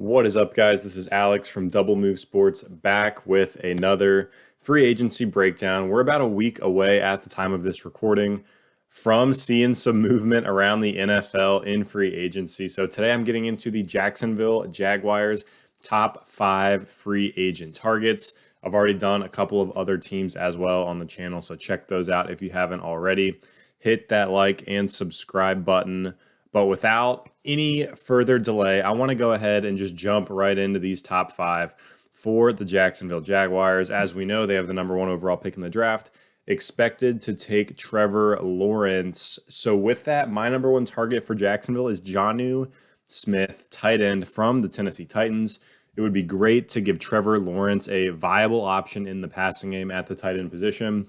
What is up, guys? This is Alex from Double Move Sports back with another free agency breakdown. We're about a week away at the time of this recording from seeing some movement around the NFL in free agency. So today I'm getting into the Jacksonville Jaguars top 5 free agent targets. I've already done a couple of other teams as well on the channel, so check those out if you haven't already. Hit that like and subscribe button. But without any further delay, I want to go ahead and just jump right into these top 5 for the Jacksonville Jaguars. As we know, they have the number 1 overall pick in the draft, expected to take Trevor Lawrence. So with that, my number 1 target for Jacksonville is Jonnu Smith, tight end from the Tennessee Titans. It would be great to give Trevor Lawrence a viable option in the passing game at the tight end position.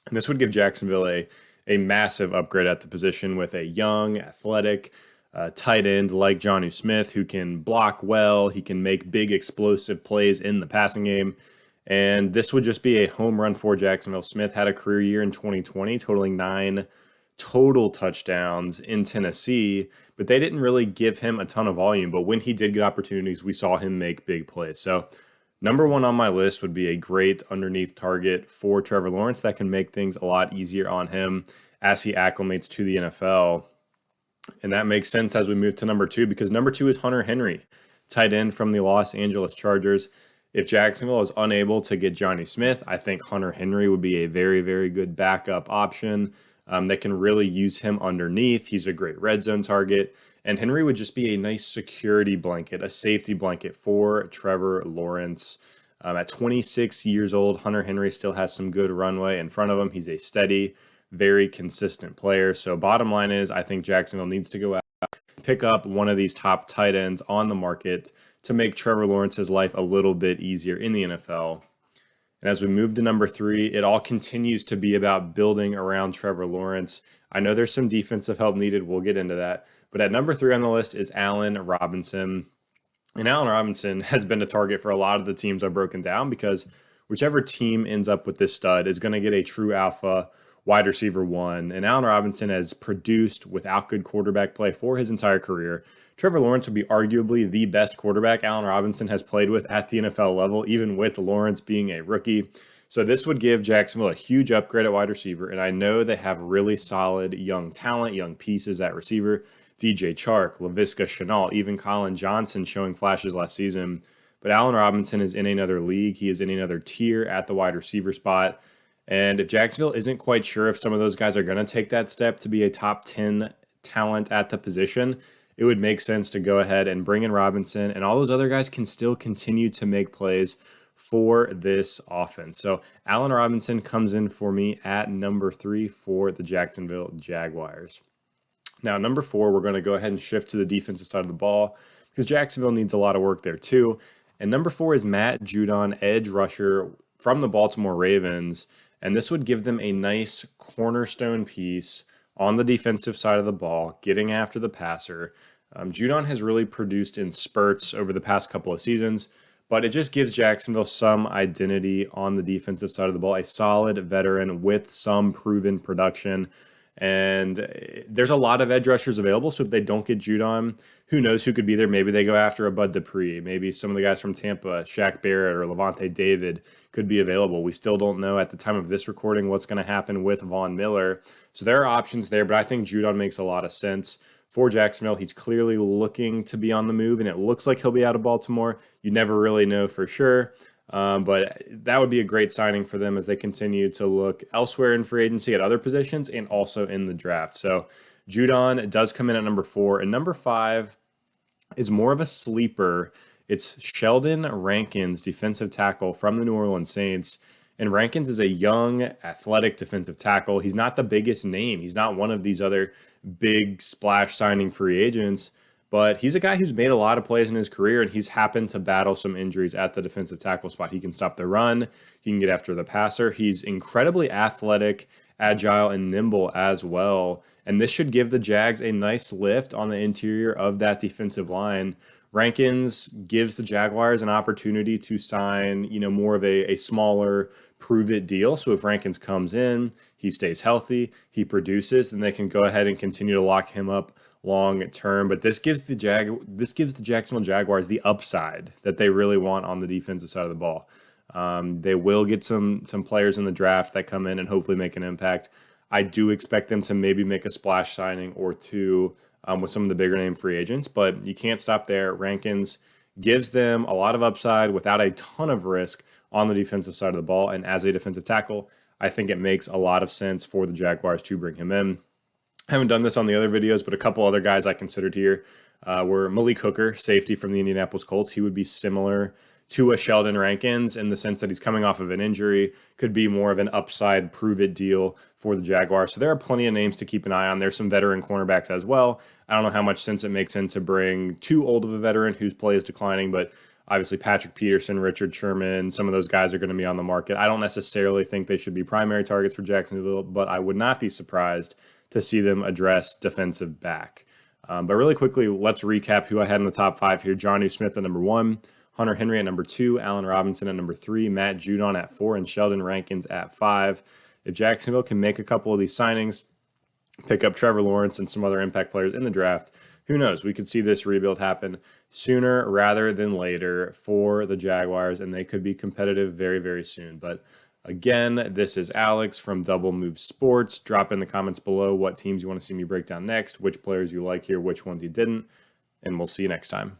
And this would give Jacksonville a massive upgrade at the position with a young, athletic tight end like Jonnu Smith who can block well. He can make big, explosive plays in the passing game. And this would just be a home run for Jacksonville. Smith had a career year in 2020, totaling 9 total touchdowns in Tennessee, but they didn't really give him a ton of volume. But when he did get opportunities, we saw him make big plays. So number 1 on my list would be a great underneath target for Trevor Lawrence that can make things a lot easier on him as he acclimates to the NFL. And that makes sense as we move to number 2, because number 2 is Hunter Henry, tight end from the Los Angeles Chargers. If Jacksonville is unable to get Jonnu Smith, I think Hunter Henry would be a very, very good backup option that can really use him underneath. He's a great red zone target. And Henry would just be a nice security blanket, a safety blanket for Trevor Lawrence. At 26 years old, Hunter Henry still has some good runway in front of him. He's a steady, very consistent player. So bottom line is, I think Jacksonville needs to go out and pick up one of these top tight ends on the market to make Trevor Lawrence's life a little bit easier in the NFL. And as we move to number 3, it all continues to be about building around Trevor Lawrence. I know there's some defensive help needed. We'll get into that. But at number 3 on the list is Allen Robinson. And Allen Robinson has been a target for a lot of the teams I've broken down, because whichever team ends up with this stud is going to get a true alpha wide receiver 1. And Allen Robinson has produced without good quarterback play for his entire career. Trevor Lawrence would be arguably the best quarterback Allen Robinson has played with at the NFL level, even with Lawrence being a rookie. So this would give Jacksonville a huge upgrade at wide receiver. And I know they have really solid young talent, young pieces at receiver. DJ Chark, Laviska Shenault, even Colin Johnson showing flashes last season. But Allen Robinson is in another league. He is in another tier at the wide receiver spot. And if Jacksonville isn't quite sure if some of those guys are going to take that step to be a top 10 talent at the position, it would make sense to go ahead and bring in Robinson, and all those other guys can still continue to make plays for this offense. So Allen Robinson comes in for me at number 3 for the Jacksonville Jaguars. Now, number 4, we're going to go ahead and shift to the defensive side of the ball, because Jacksonville needs a lot of work there too. And number 4 is Matt Judon, edge rusher from the Baltimore Ravens. And this would give them a nice cornerstone piece on the defensive side of the ball, getting after the passer. Judon has really produced in spurts over the past couple of seasons, but it just gives Jacksonville some identity on the defensive side of the ball, a solid veteran with some proven production. And there's a lot of edge rushers available, so if they don't get Judon, who knows who could be there? Maybe they go after a Bud Dupree. Maybe some of the guys from Tampa, Shaq Barrett or Levante David, could be available. We still don't know at the time of this recording what's going to happen with Von Miller. So there are options there, but I think Judon makes a lot of sense for Jacksonville. He's clearly looking to be on the move, and it looks like he'll be out of Baltimore. You never really know for sure. But that would be a great signing for them as they continue to look elsewhere in free agency at other positions and also in the draft. So Judon does come in at number 4. And number 5 is more of a sleeper. It's Sheldon Rankins, defensive tackle from the New Orleans Saints. And Rankins is a young, athletic defensive tackle. He's not the biggest name. He's not one of these other big splash signing free agents. But he's a guy who's made a lot of plays in his career, and he's happened to battle some injuries at the defensive tackle spot. He can stop the run. He can get after the passer. He's incredibly athletic, agile, and nimble as well. And this should give the Jags a nice lift on the interior of that defensive line. Rankins gives the Jaguars an opportunity to sign, more of a smaller prove it deal. So if Rankins comes in, he stays healthy, he produces, then they can go ahead and continue to lock him up long term. But this gives the Jacksonville Jaguars the upside that they really want on the defensive side of the ball. They will get some players in the draft that come in and hopefully make an impact. I do expect them to maybe make a splash signing or two with some of the bigger name free agents, but you can't stop there. Rankins gives them a lot of upside without a ton of risk on the defensive side of the ball. And as a defensive tackle, I think it makes a lot of sense for the Jaguars to bring him in. I haven't done this on the other videos, but a couple other guys I considered here were Malik Hooker, safety from the Indianapolis Colts. He would be similar to a Sheldon Rankins in the sense that he's coming off of an injury, could be more of an upside prove-it deal for the Jaguars. So there are plenty of names to keep an eye on. There's some veteran cornerbacks as well. I don't know how much sense it makes to bring too old of a veteran whose play is declining, but obviously Patrick Peterson, Richard Sherman, some of those guys are going to be on the market. I don't necessarily think they should be primary targets for Jacksonville, but I would not be surprised to see them address defensive back. But really quickly, let's recap who I had in the top 5 here. Jonnu Smith at number 1. Hunter Henry at number 2, Allen Robinson at number 3, Matt Judon at 4, and Sheldon Rankins at 5. If Jacksonville can make a couple of these signings, pick up Trevor Lawrence and some other impact players in the draft, who knows? We could see this rebuild happen sooner rather than later for the Jaguars, and they could be competitive very, very soon. But again, this is Alex from Double Move Sports. Drop in the comments below what teams you want to see me break down next, which players you like here, which ones you didn't, and we'll see you next time.